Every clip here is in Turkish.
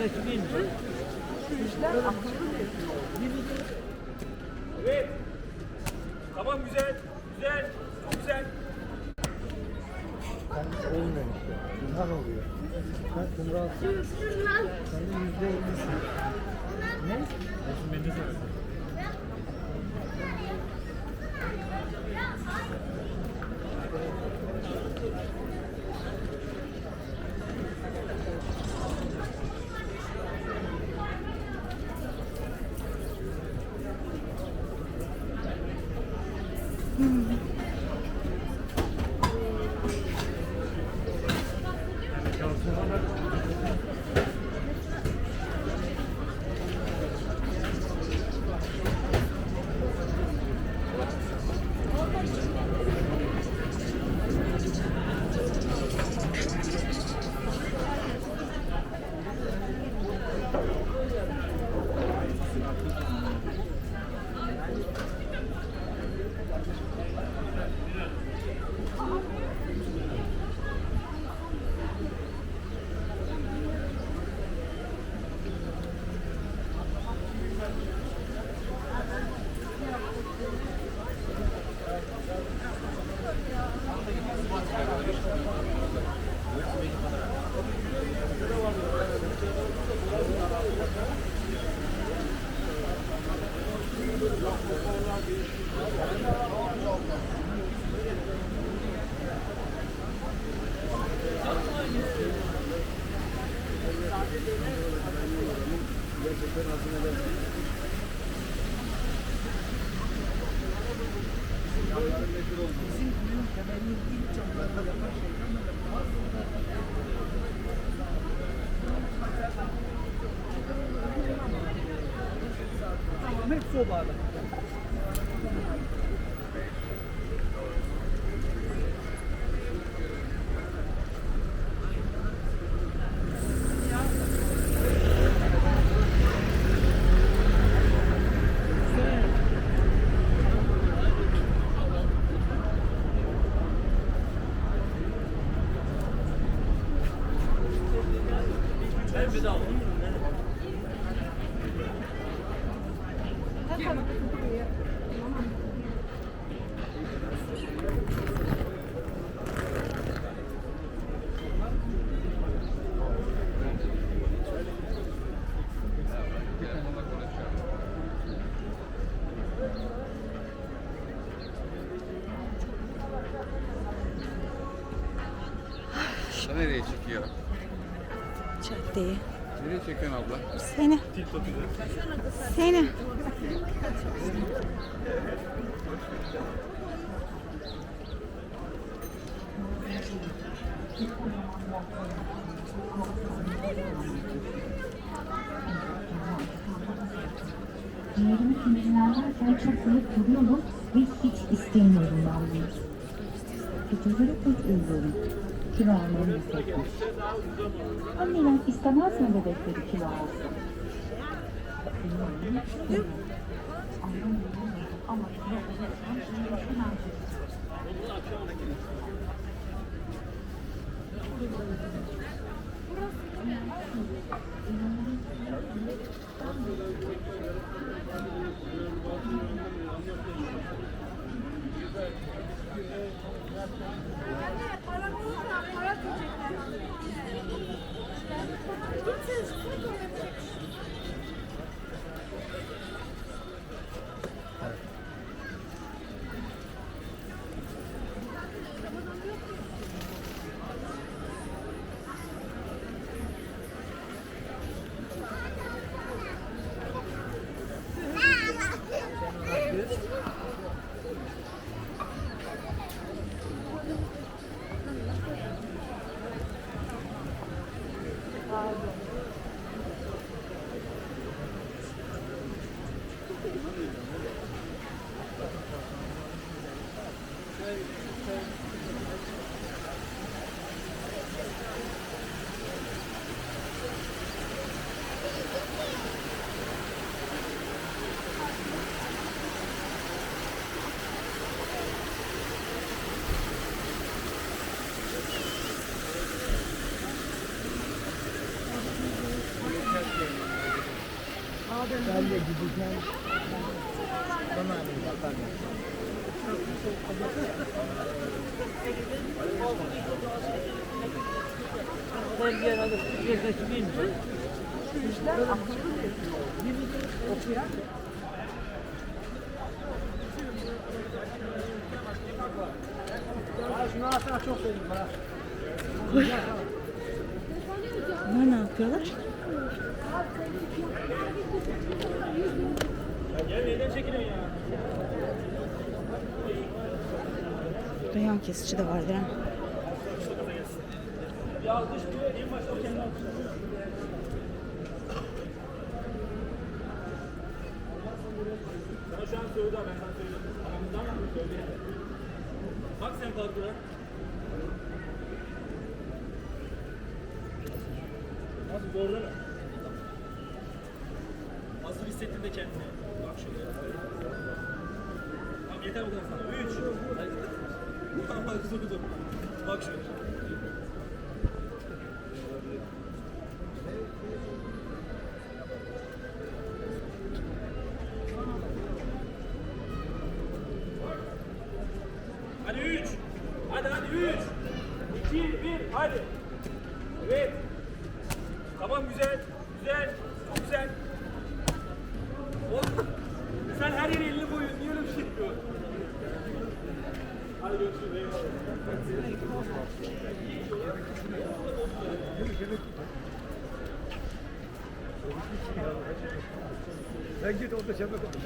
Evet. Tamam güzel. Güzel. Çok güzel. Olmuyor işte. İlhan oluyor. Sen kumralsın. Sen de %50'sin. Ne? Olsun bende de. Tamam hepsi o bardak. Nereye çekiyor? Caddeyi. Nereye çekiyorsun abla? Seni. Seni. Ciğerimi sinirlenlerken çok zayıf duruyorum ve hiç istemiyorum ben bunu. Geceleri pek uyuyorum. Kilo almam yüksekmiş. Anneler istemez mi bebekleri kilo alsın? Anlamıyorum ama kilo olursam iyileşemem. Ben de gideceğim. Bana bir bakar mısın? Ben bir arada geçmeyince işler akıllı değil. Okuyan şunu alsana çok sevdim bana. Bunlar ne yapıyorlar? Gel neyden çekilin ya? Reyon kesici de vardır ha. Ya alkış diyor, en başta o kendi alkış. Sana şu an söyledi abi, ben sana söylüyorum. Aramızdan mı söyledi? Bak sen kalktıra. Nasıl zorla mı? Nasıl hissettin de kendini? Bak şöyle. Tamam yeter bu kadar sana. 3. Tamam dur. Bak şöyle. Hadi 3. Hadi 3. 2, 1. Hadi. Evet. Tamam güzel. Güzel. Çok güzel. Oğlum sen her yere elini koyuyorsun. Niye öyle bir şey yapıyorsun? Hadi görüşürüz. Eyvallah. Ben git orada şebek olsun.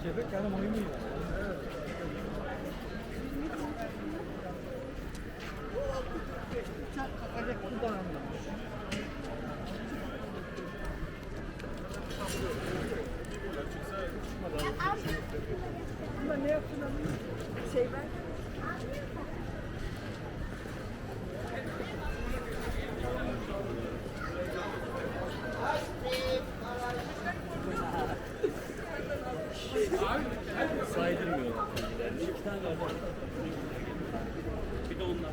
Şebek yanım oynuyor. Ne yaptın abi? Şey ben. Saydırmıyor. İki tane var. Bir de onlar.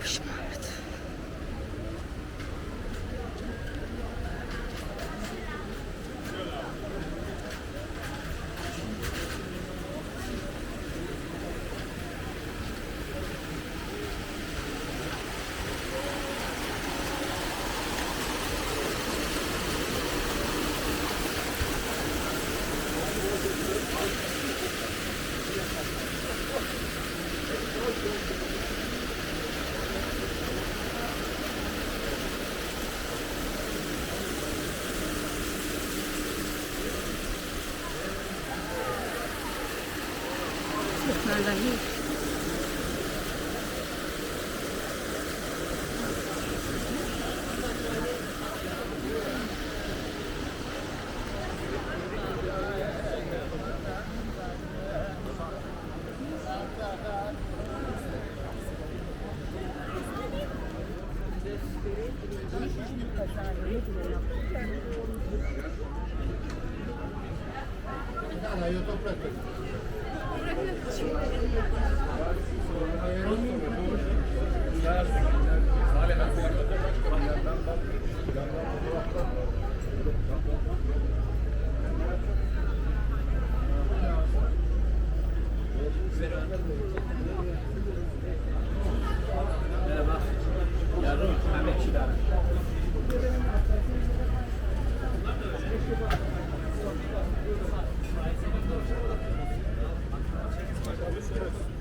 Başım ağrıdı. Nereden değil? Görüşürüz.